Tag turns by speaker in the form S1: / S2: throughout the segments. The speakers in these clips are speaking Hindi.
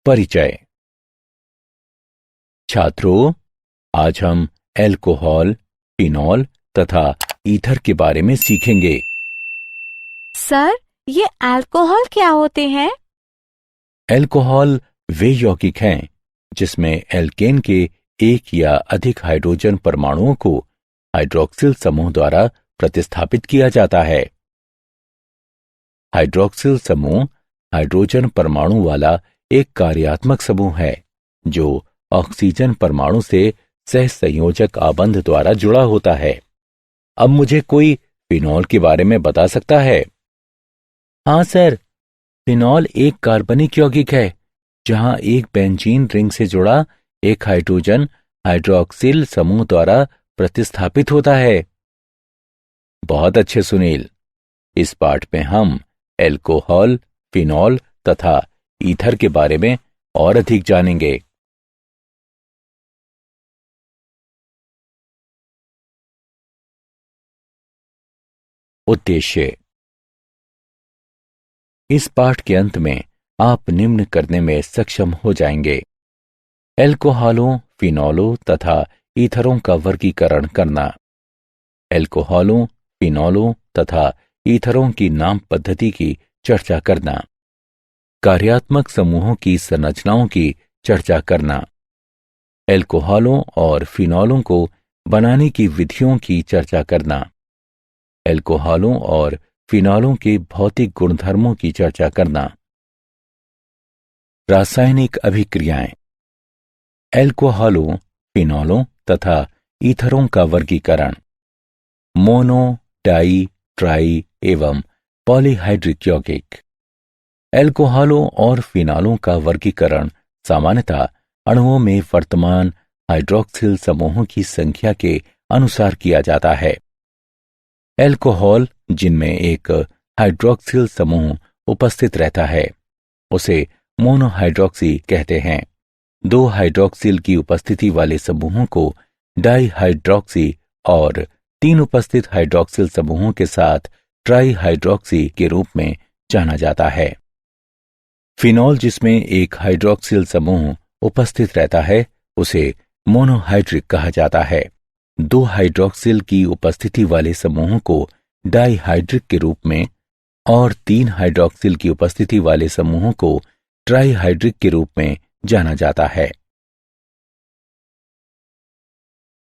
S1: परिचय। छात्रों, आज हम अल्कोहल, फिनॉल तथा ईथर के बारे में सीखेंगे।
S2: सर, ये अल्कोहल क्या होते हैं?
S1: अल्कोहल वे यौगिक हैं जिसमें एल्केन के एक या अधिक हाइड्रोजन परमाणुओं को हाइड्रॉक्सिल समूह द्वारा प्रतिस्थापित किया जाता है। हाइड्रॉक्सिल समूह हाइड्रोजन परमाणु वाला एक कार्यात्मक समूह है जो ऑक्सीजन परमाणु से सहसंयोजक आबंध द्वारा जुड़ा होता है। अब मुझे कोई फिनॉल के बारे में बता सकता है? हाँ सर, फिनॉल एक कार्बनिक यौगिक है जहां एक बेंजीन रिंग से जुड़ा एक हाइड्रोजन हाइड्रॉक्सिल समूह द्वारा प्रतिस्थापित होता है। बहुत अच्छे सुनील, इस पाठ में हम अल्कोहल, फिनॉल तथा ईथर के बारे में और अधिक जानेंगे। उद्देश्य। इस पाठ के अंत में आप निम्न करने में सक्षम हो जाएंगे: अल्कोहलों, फिनॉलों तथा ईथरों का वर्गीकरण करना, अल्कोहलों, फिनॉलों तथा ईथरों की नाम पद्धति की चर्चा करना, कार्यात्मक समूहों की संरचनाओं की चर्चा करना, अल्कोहलों और फिनॉलों को बनाने की विधियों की चर्चा करना, अल्कोहलों और फिनॉलों के भौतिक गुणधर्मों की चर्चा करना। रासायनिक अभिक्रियाएं। अल्कोहलों, फिनॉलों तथा ईथरों का वर्गीकरण। मोनो, डाई, ट्राई एवं पॉलीहाइड्रिक यौगिक। अल्कोहलों और फिनॉलों का वर्गीकरण सामान्यतः अणुओं में वर्तमान हाइड्रॉक्सिल समूहों की संख्या के अनुसार किया जाता है। अल्कोहल जिनमें एक हाइड्रॉक्सिल समूह उपस्थित रहता है उसे मोनोहाइड्रॉक्सी कहते हैं। दो हाइड्रॉक्सिल की उपस्थिति वाले समूहों को डाईहाइड्रॉक्सी और तीन उपस्थित हाइड्रॉक्सिल समूहों के साथ ट्राईहाइड्रॉक्सी के रूप में जाना जाता है। फिनॉल जिसमें एक हाइड्रॉक्सिल समूह उपस्थित रहता है उसे मोनोहाइड्रिक कहा जाता है। दो हाइड्रॉक्सिल की उपस्थिति वाले समूहों को डाईहाइड्रिक के रूप में और तीन हाइड्रॉक्सिल की उपस्थिति वाले समूहों को ट्राईहाइड्रिक के रूप में जाना जाता है।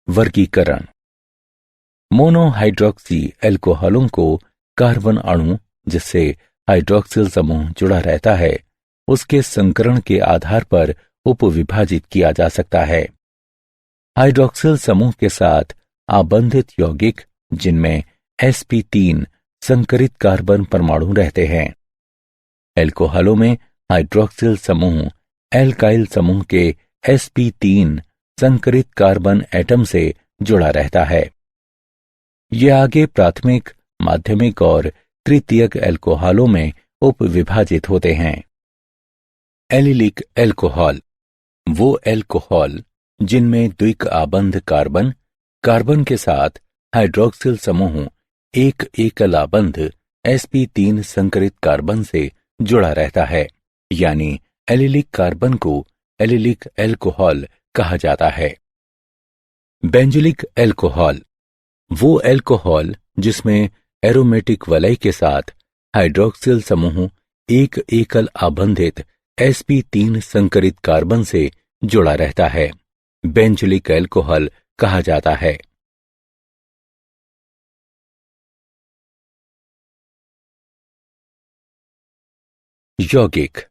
S1: वर्गीकरण। मोनोहाइड्रॉक्सी अल्कोहलों को कार्बन अणु जिससे हाइड्रॉक्सिल समूह जुड़ा रहता है उसके संकरण के आधार पर उपविभाजित किया जा सकता है। हाइड्रॉक्सिल समूह के साथ आबंधित यौगिक जिनमें sp3 संकरित कार्बन परमाणु रहते हैं। अल्कोहलों में हाइड्रॉक्सिल समूह एल्काइल समूह के sp3 संकरित कार्बन एटम से जुड़ा रहता है। यह आगे प्राथमिक, माध्यमिक और तृतीयक अल्कोहलों में उपविभाजित होते हैं। एलिलिक अल्कोहल वो अल्कोहल जिनमें द्विक आबंध कार्बन, कार्बन के साथ हाइड्रॉक्सिल समूह एक एकल आबंध sp3 संकरित कार्बन से जुड़ा रहता है, यानी एलिलिक कार्बन को एलिलिक अल्कोहल कहा जाता है। बेंजोइक अल्कोहल वो अल्कोहल जिसमें एरोमेटिक वलय के साथ हाइड्रॉक्सिल समूह एक एकल आबंधित sp3 संकरित कार्बन से जुड़ा रहता है, बेंजोइक अल्कोहल कहा जाता है। यौगिक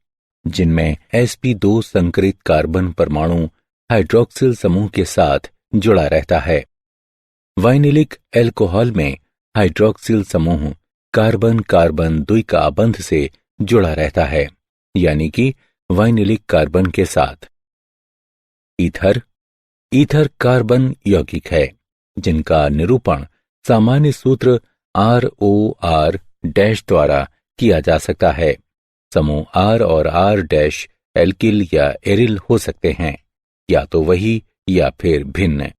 S1: जिनमें sp2 संकरित कार्बन परमाणु हाइड्रॉक्सिल समूह के साथ जुड़ा रहता है। वाइनिलिक अल्कोहल में हाइड्रॉक्सिल समूह कार्बन कार्बन द्विक आबंध से जुड़ा रहता है, यानी कि वाइनिलिक कार्बन के साथ। ईथर ईथर कार्बन यौगिक है जिनका निरूपण सामान्य सूत्र ROR डैश द्वारा किया जा सकता है। समूह R और R डैश एल्किल या एरिल हो सकते हैं, या तो वही या फिर भिन्न।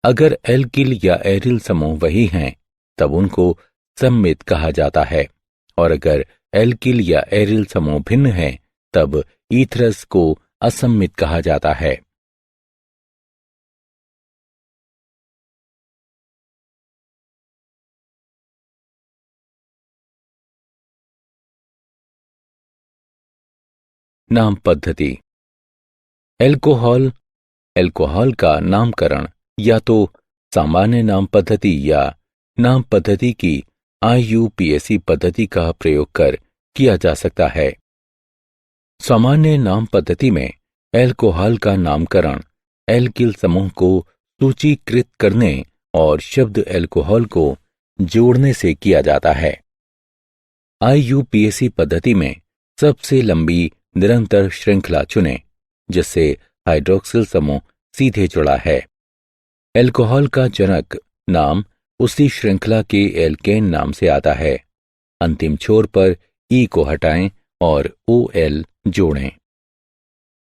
S1: अगर एल्किल या एरिल समूह वही हैं, तब उनको सममित कहा जाता है, और अगर एल्किल या एरिल समूह भिन्न हैं, तब ईथरस को असममित कहा जाता है। नाम पद्धति। एल्कोहल एल्कोहल का नामकरण या तो सामान्य नाम पद्धति या नाम पद्धति की IUPAC पद्धति का प्रयोग कर किया जा सकता है। सामान्य नाम पद्धति में एल्कोहल का नामकरण एल्किल समूह को सूचीकृत करने और शब्द एल्कोहल को जोड़ने से किया जाता है। IUPAC पद्धति में सबसे लंबी निरंतर श्रृंखला चुनें, जिससे हाइड्रोक्सिल समूह सीधे जुड़ा है। एल्कोहल का जनक नाम उसी श्रृंखला के एल्केन नाम से आता है। अंतिम छोर पर E को हटाएं और OL जोड़ें।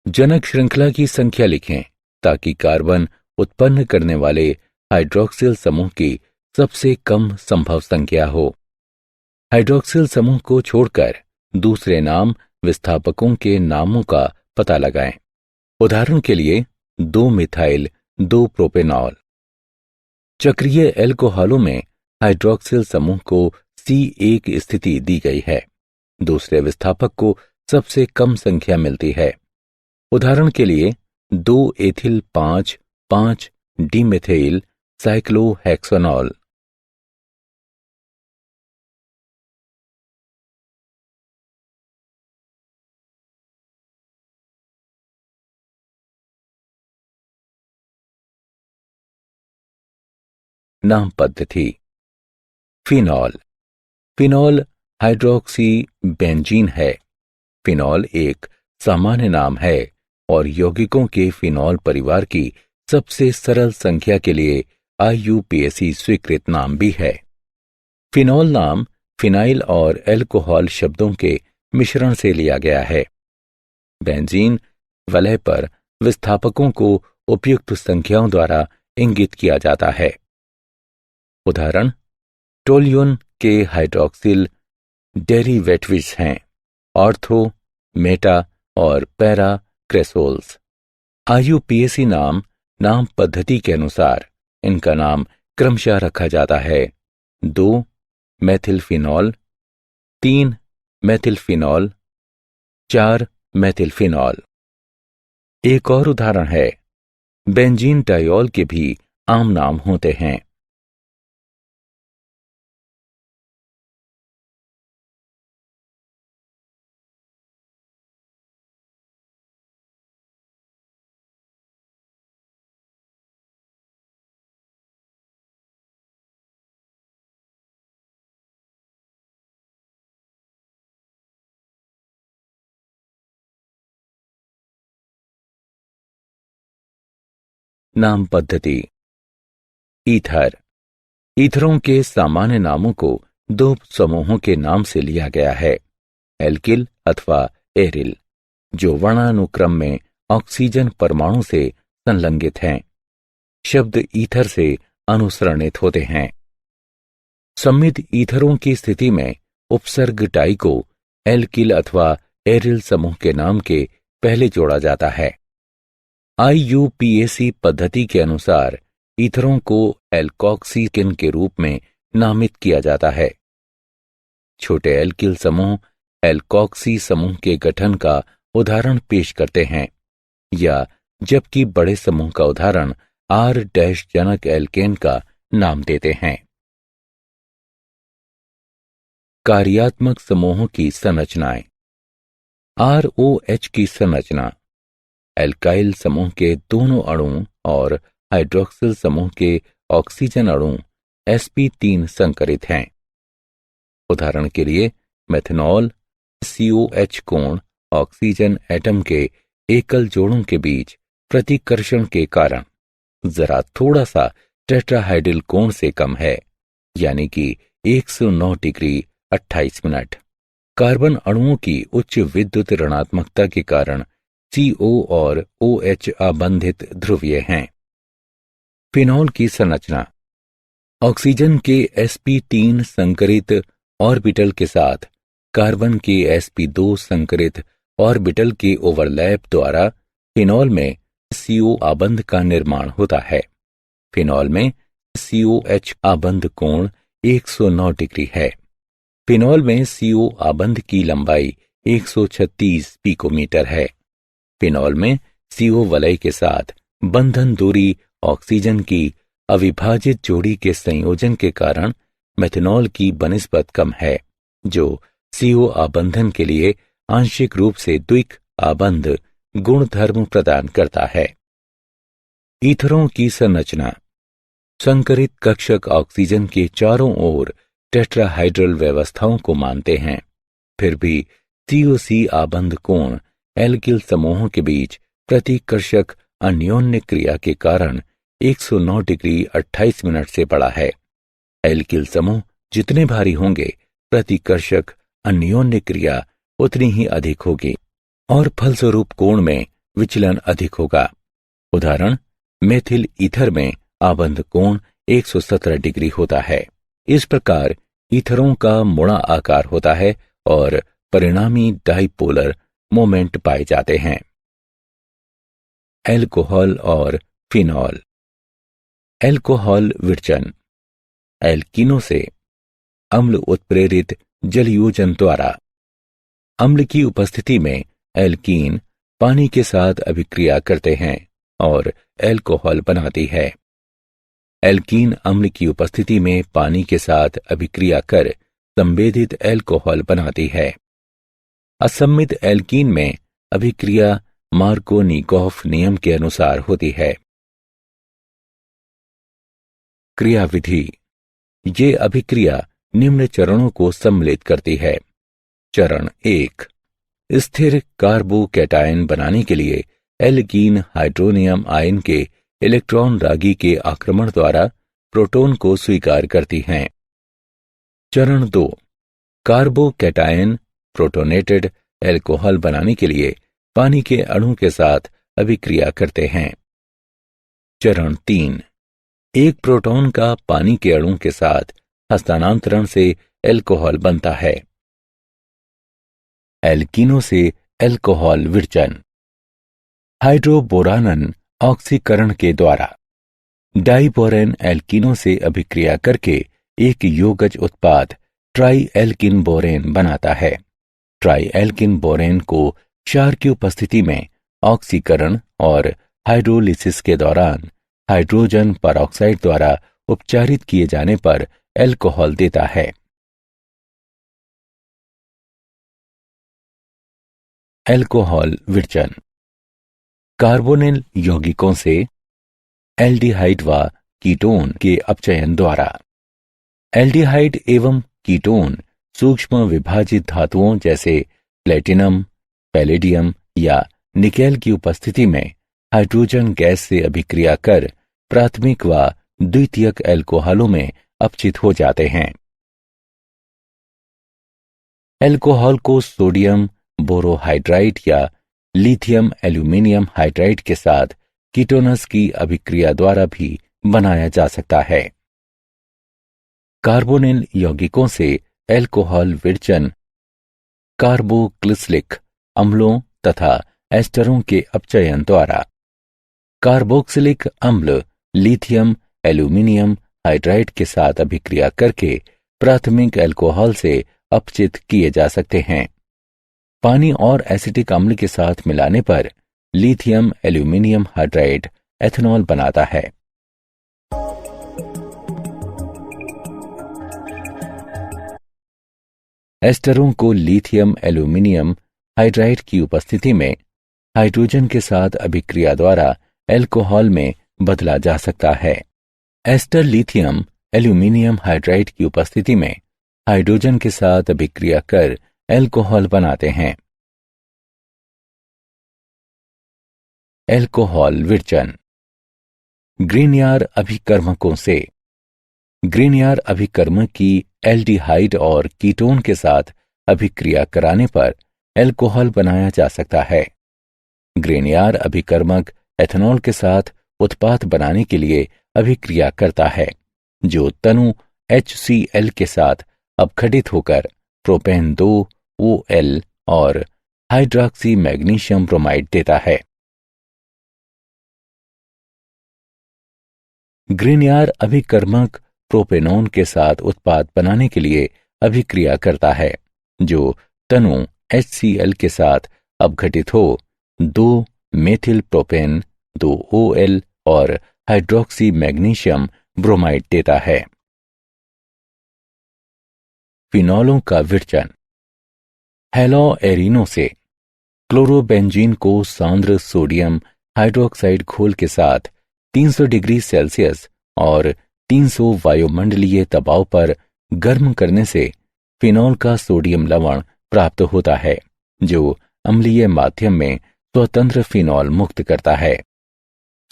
S1: जनक श्रृंखला की संख्या लिखें ताकि कार्बन उत्पन्न करने वाले हाइड्रोक्सिल समूह की सबसे कम संभव संख्या हो। हाइड्रोक्सिल समूह को छोड़कर दूसरे नाम विस्थापकों के नामों का पता लगाएं। उदाहरण के लिए 2 मिथाइल 2 प्रोपेनॉल। चक्रीय एल्कोहलों में हाइड्रोक्सिल समूह को C1 स्थिति दी गई है। दूसरे विस्थापक को सबसे कम संख्या मिलती है। उदाहरण के लिए 2 एथिल 5 डिमेथिल साइक्लोहेक्सोनॉल। नाम पद्धति। फिनॉल। फिनॉल हाइड्रोक्सी बेंजीन है। फिनॉल एक सामान्य नाम है और यौगिकों के फिनॉल परिवार की सबसे सरल संख्या के लिए IUPAC स्वीकृत नाम भी है। फिनॉल नाम फिनाइल और एल्कोहल शब्दों के मिश्रण से लिया गया है। बेंजीन वलय पर विस्थापकों को उपयुक्त संख्याओं द्वारा इंगित किया जाता है। उदाहरण टोल्यून के हाइड्रोक्सिल डेरिवेटिव्स हैं ऑर्थो, मेटा और पैरा क्रेसोल्स। IUPAC नाम पद्धति के अनुसार इनका नाम क्रमशः रखा जाता है। 2 मेथिलफिनॉल, 3 मेथिलफिनॉल, 4 मेथिलफिनॉल। एक और उदाहरण है, बेंजीन टायोल के भी आम नाम होते हैं। नाम पद्धति। ईथर। ईथरों के सामान्य नामों को 2 समूहों के नाम से लिया गया है, एल्किल अथवा एरिल, जो वर्णानुक्रम में ऑक्सीजन परमाणु से संलग्नित हैं। शब्द ईथर से अनुसरणित होते हैं। सममित ईथरों की स्थिति में उपसर्ग टाई को एल्किल अथवा एरिल समूह के नाम के पहले जोड़ा जाता है। IUPAC पद्धति के अनुसार ईथरों को एल्कोक्सीकिन के रूप में नामित किया जाता है। छोटे एल्किल समूह एल्कोक्सी समूह के गठन का उदाहरण पेश करते हैं, या जबकि बड़े समूह का उदाहरण R- जनक एल्केन का नाम देते हैं। कार्यात्मक समूहों की संरचनाएं। ROH की संरचना एल्काइल समूह के दोनों अणु और हाइड्रोक्सिल समूह के ऑक्सीजन अणु sp3 संकरित हैं। उदाहरण के लिए मेथनॉल COH कोण ऑक्सीजन एटम के एकल जोड़ों के बीच प्रतिकर्षण के कारण जरा थोड़ा सा टेट्राहाइड्रल कोण से कम है, यानी कि 109 डिग्री 28 मिनट। कार्बन अणुओं की उच्च विद्युत ऋणात्मकता के कारण CO और OH आबंधित ध्रुवीय हैं। फिनॉल की संरचना। ऑक्सीजन के sp3 संकरित ऑर्बिटल के साथ कार्बन के sp2 संकरित ऑर्बिटल के ओवरलैप द्वारा फिनॉल में CO आबंध का निर्माण होता है। फिनॉल में COH आबंध कोण 109 डिग्री है। फिनॉल में CO आबंध की लंबाई 136 पिकोमीटर है। फिनॉल में CO वलय के साथ बंधन दूरी ऑक्सीजन की अविभाजित जोड़ी के संयोजन के कारण मेथनॉल की बनिस्बत कम है, जो CO आबंधन के लिए आंशिक रूप से द्विक आबंध गुणधर्म प्रदान करता है। ईथरों की संरचना। संकरित कक्षक ऑक्सीजन के चारों ओर टेट्राहाइड्रल व्यवस्थाओं को मानते हैं, फिर भी COC आबंध कोण एल्किल समूहों के बीच प्रतिकर्षक अन्योन्य क्रिया के कारण 109 डिग्री 28 मिनट से बड़ा है। एल्किल समूह जितने भारी होंगे, प्रतिकर्षक अन्योन्य क्रिया उतनी ही अधिक होगी और फलस्वरूप कोण में विचलन अधिक होगा। उदाहरण, मेथिल ईथर में आबंध कोण 117 डिग्री होता है। इस प्रकार ईथरों का मुड़ा आकार होता है और परिणामी डाइपोलर मोमेंट पाए जाते हैं। एल्कोहल और फिनॉल। एल्कोहल विरचन। एल्कीनों से अम्ल उत्प्रेरित जलयोजन द्वारा अम्ल की उपस्थिति में एल्कीन पानी के साथ अभिक्रिया करते हैं और एल्कोहल बनाती है। एल्कीन अम्ल की उपस्थिति में पानी के साथ अभिक्रिया कर संवेदित एल्कोहल बनाती है। असम्मित एल्कीन में अभिक्रिया मार्कोनिकोफ नियम के अनुसार होती है। क्रियाविधि। ये अभिक्रिया निम्न चरणों को सम्मिलित करती है। चरण 1, स्थिर कार्बोकैटायन बनाने के लिए एल्कीन हाइड्रोनियम आयन के इलेक्ट्रॉन रागी के आक्रमण द्वारा प्रोटॉन को स्वीकार करती हैं। चरण 2, कार्बोकैटायन प्रोटोनेटेड एल्कोहल बनाने के लिए पानी के अणु के साथ अभिक्रिया करते हैं। चरण 3, एक प्रोटॉन का पानी के अणु के साथ हस्तांतरण से एल्कोहल बनता है। एल्कीनों से एल्कोहल विरचन। हाइड्रोबोरानन ऑक्सीकरण के द्वारा डाइबोरेन एल्कीनों से अभिक्रिया करके एक योगज उत्पाद ट्राई एल्किन बोरेन बनाता है। ट्राई एल्किन बोरेन को क्षार की उपस्थिति में ऑक्सीकरण और हाइड्रोलिसिस के दौरान हाइड्रोजन परऑक्साइड द्वारा उपचारित किए जाने पर एल्कोहल देता है। एल्कोहल विरचन। कार्बोनिल यौगिकों से एल्डिहाइड व कीटोन के अपचयन द्वारा। एल्डिहाइड एवं कीटोन सूक्ष्म विभाजित धातुओं जैसे प्लेटिनम, पैलेडियम या निकेल की उपस्थिति में हाइड्रोजन गैस से अभिक्रिया कर प्राथमिक व द्वितीयक एल्कोहलों में अपचित हो जाते हैं। एल्कोहल को सोडियम बोरोहाइड्राइड या लिथियम एल्यूमिनियम हाइड्राइड के साथ कीटोनस की अभिक्रिया द्वारा भी बनाया जा सकता है। कार्बोनिल यौगिकों से एल्कोहल विरचन कार्बोक्सिलिक अम्लों तथा एस्टरों के अपचयन द्वारा। कार्बोक्सिलिक अम्ल लिथियम एल्यूमिनियम हाइड्राइड के साथ अभिक्रिया करके प्राथमिक एल्कोहल से अपचित किए जा सकते हैं। पानी और एसिटिक अम्ल के साथ मिलाने पर लिथियम एल्यूमिनियम हाइड्राइड एथेनॉल बनाता है। एस्टरों को लिथियम एल्यूमिनियम हाइड्राइड की उपस्थिति में हाइड्रोजन के साथ अभिक्रिया द्वारा एल्कोहल में बदला जा सकता है। एस्टर लिथियम एल्यूमिनियम हाइड्राइड की उपस्थिति में हाइड्रोजन के साथ अभिक्रिया कर एल्कोहल बनाते हैं। एल्कोहल विरचन। ग्रीनयार अभिकर्मकों से। ग्रीनयार अभिकर्मक की एल्डिहाइड और कीटोन के साथ अभिक्रिया कराने पर एल्कोहल बनाया जा सकता है। ग्रीनयार अभिकर्मक एथेनॉल के साथ उत्पाद बनाने के लिए अभिक्रिया करता है, जो तनु HCl के साथ अपघटित होकर प्रोपेन 2OL और हाइड्रॉक्सी मैग्नीशियम ब्रोमाइड देता है। ग्रिनियर अभिकर्मक प्रोपेनोन के साथ उत्पाद बनाने के लिए अभिक्रिया करता है, जो तनु HCl के साथ अपघटित हो 2 मेथिल प्रोपेन 2OL और हाइड्रॉक्सी मैग्नीशियम ब्रोमाइड देता है। फिनॉलों का विरचन। हेलोएरिनो से क्लोरोबेंजीन को सांद्र सोडियम हाइड्रोक्साइड घोल के साथ 300 डिग्री सेल्सियस और 300 वायुमंडलीय दबाव पर गर्म करने से फिनॉल का सोडियम लवण प्राप्त होता है, जो अम्लीय माध्यम में स्वतंत्र फिनॉल मुक्त करता है।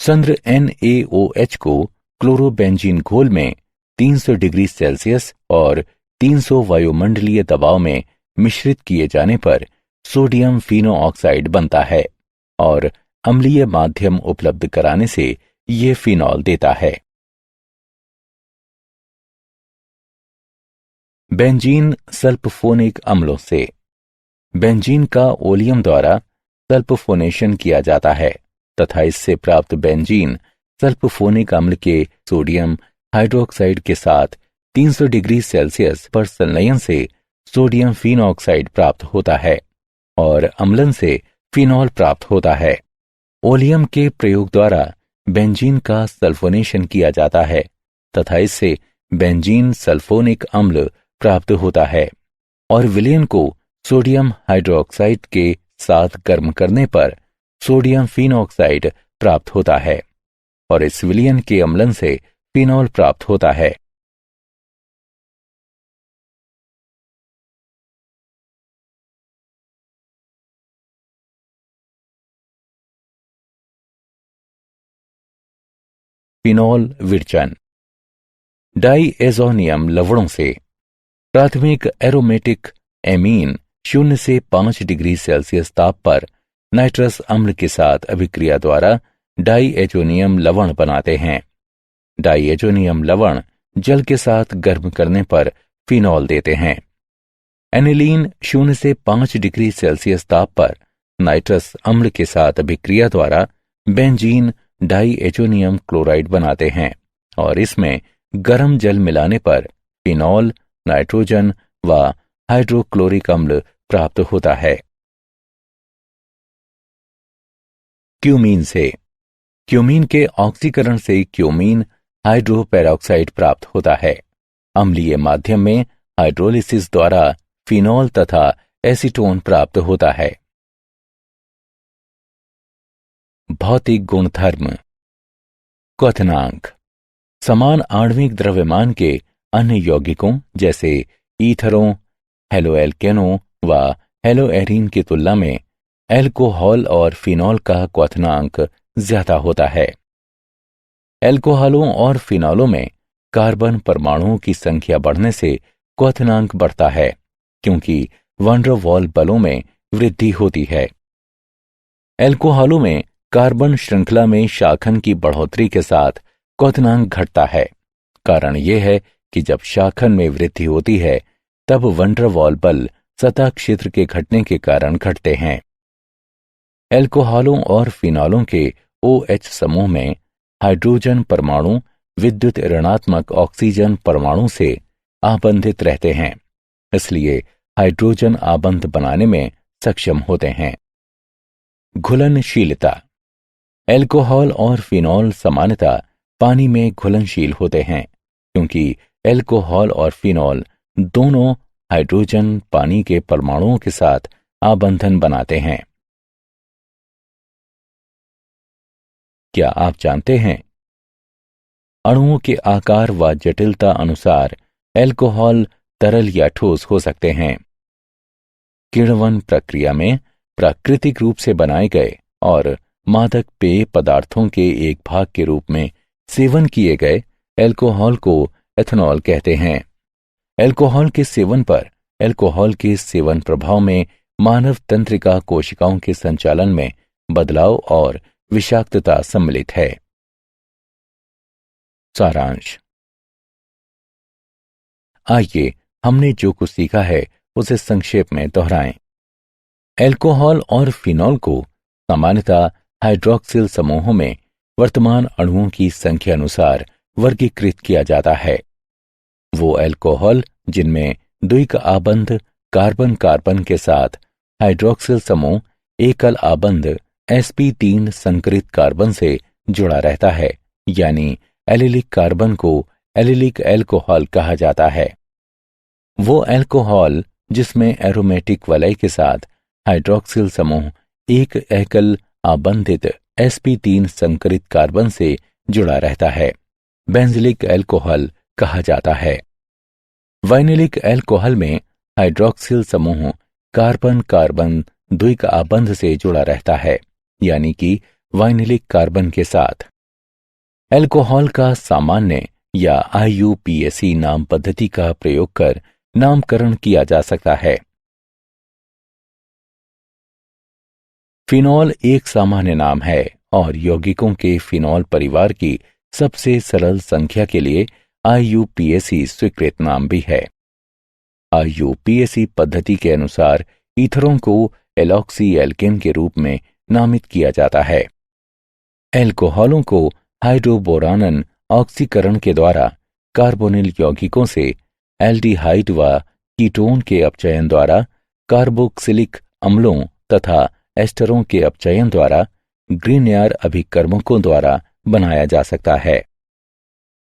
S1: सांद्र NaOH को क्लोरोबेंजीन घोल में 300 डिग्री सेल्सियस और 300 वायुमंडलीय दबाव में मिश्रित किए जाने पर सोडियम फिनोऑक्साइड बनता है और अम्लीय माध्यम उपलब्ध कराने से ये फिनॉल देता है। बेंजीन सल्फोनिक अम्लों से बेंजीन का ओलियम द्वारा सल्फोनेशन किया जाता है तथा इससे प्राप्त बेंजीन सल्फोनिक अम्ल के सोडियम हाइड्रोक्साइड के साथ 300 डिग्री सेल्सियस पर संलयन से सोडियम फिनॉक्साइड प्राप्त होता है और अम्लन से फिनॉल प्राप्त होता है। ओलियम के प्रयोग द्वारा बेंजीन का सल्फोनेशन किया जाता है तथा इससे बेंजीन सल्फोनिक अम्ल प्राप्त होता है और विलयन को सोडियम हाइड्रोक्साइड के साथ गर्म करने पर सोडियम फिनॉक्साइड प्राप्त होता है और इस विलयन के अम्लन से फिनॉल प्राप्त होता है। फिनॉल विरचन। डाइएजोनियम लवणों से प्राथमिक एरोमेटिक एमीन 0 से 5 डिग्री सेल्सियस ताप पर नाइट्रस अम्ल के साथ अभिक्रिया द्वारा डाइएजोनियम लवण बनाते हैं। डाइएजोनियम लवण जल के साथ गर्म करने पर फिनॉल देते हैं। एनिलीन 0 से 5 डिग्री सेल्सियस ताप पर नाइट्रस अम्ल के साथ अभिक्रिया द्वारा बेंजीन डाइएजोनियम क्लोराइड बनाते हैं और इसमें गर्म जल मिलाने पर फिनॉल, नाइट्रोजन व हाइड्रोक्लोरिक अम्ल प्राप्त होता है। क्यूमीन से क्यूमीन के ऑक्सीकरण से क्यूमीन हाइड्रोपेरोक्साइड प्राप्त होता है। अम्लीय माध्यम में हाइड्रोलिसिस द्वारा फिनॉल तथा एसीटोन प्राप्त होता है। भौतिक गुणधर्म। क्वथनांक। समान आणविक द्रव्यमान के अन्य यौगिकों जैसे ईथरों, हेलोएल्केनों व हेलोएरीन की तुलना में एल्कोहल और फिनॉल का क्वथनांक ज्यादा होता है। एल्कोहलों और फिनॉलों में कार्बन परमाणुओं की संख्या बढ़ने से क्वथनांक बढ़ता है, क्योंकि वैन डर वाल बलों में वृद्धि होती है। एल्कोहलों में कार्बन श्रृंखला में शाखन की बढ़ोतरी के साथ क्वथनांक घटता है। कारण यह है कि जब शाखन में वृद्धि होती है तब वैन डर वाल बल सतह क्षेत्र के घटने के कारण घटते हैं। एल्कोहलों और फिनॉलों के OH समूह में हाइड्रोजन परमाणु विद्युत ऋणात्मक ऑक्सीजन परमाणु से आबंधित रहते हैं, इसलिए हाइड्रोजन आबंध बनाने में सक्षम होते हैं। घुलनशीलता। एल्कोहल और फिनॉल सामान्यतः पानी में घुलनशील होते हैं, क्योंकि एल्कोहल और फिनॉल दोनों हाइड्रोजन पानी के परमाणुओं के साथ आबंधन बनाते हैं। क्या आप जानते हैं, अणुओं के आकार व जटिलता अनुसार एल्कोहल तरल या ठोस हो सकते हैं। किण्वन प्रक्रिया में प्राकृतिक रूप से बनाए गए और मादक पेय पदार्थों के एक भाग के रूप में सेवन किए गए एल्कोहल को एथनॉल कहते हैं। एल्कोहल के सेवन पर एल्कोहल के सेवन प्रभाव में मानव तंत्रिका कोशिकाओं के संचालन में बदलाव और विषाक्तता सम्मिलित है। सारांश। आइए हमने जो कुछ सीखा है उसे संक्षेप में दोहराएं। एल्कोहल और फिनॉल को सामान्यतः हाइड्रॉक्सिल समूहों में वर्तमान अणुओं की संख्या अनुसार वर्गीकृत किया जाता है। वो एल्कोहल जिनमें द्विक आबंध कार्बन कार्बन के साथ हाइड्रॉक्सिल समूह एकल आबंध sp3 संकरित कार्बन से जुड़ा रहता है, यानी एलिलिक कार्बन को एलिलिक एल्कोहल कहा जाता है। वो एल्कोहल जिसमें एरोमेटिक वलय के साथ हाइड्रॉक्सिल समूह एक एकल आबंधित sp3 संकरित कार्बन से जुड़ा रहता है, बेंजिलिक एल्कोहल कहा जाता है। वाइनिलिक एल्कोहल में हाइड्रॉक्सिल समूह कार्बन कार्बन द्विक आबंध से जुड़ा रहता है, यानी कि वाइनिलिक कार्बन के साथ। एल्कोहल का सामान्य या IUPAC नाम पद्धति का प्रयोग कर नामकरण किया जा सकता है। फिनॉल एक सामान्य नाम है और यौगिकों के फिनॉल परिवार की सबसे सरल संख्या के लिए IUPAC स्वीकृत नाम भी है। IUPAC पद्धति के अनुसार ईथरों को एलॉक्सी एल्केन के रूप में नामित किया जाता है। एल्कोहलों को हाइड्रोबोरानन ऑक्सीकरण के द्वारा कार्बोनिल यौगिकों से एल्डिहाइड व कीटोन के अपचयन द्वारा कार्बोक्सिलिक अम्लों तथा एस्टरों के अपचयन द्वारा ग्रीनयार अभिकर्मकों द्वारा बनाया जा सकता है।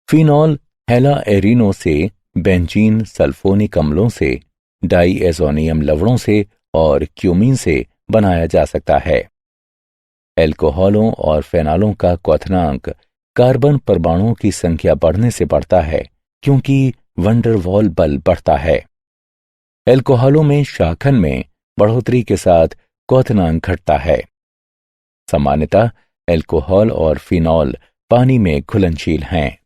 S1: फिनॉल हेलाएरिनो से बेंजीन सल्फोनिक अम्लों से डाइएजोनियम लवणों से और क्यूमीन से बनाया जा सकता है। एल्कोहलों और फेनॉलों का क्वथनांक कार्बन परमाणुओं की संख्या बढ़ने से बढ़ता है, क्योंकि वंडरवॉल बल बढ़ता है। एल्कोहलों में शाखन में बढ़ोतरी के साथ क्वथनांक घटता है। सामान्यतः एल्कोहल और फिनॉल पानी में घुलनशील हैं।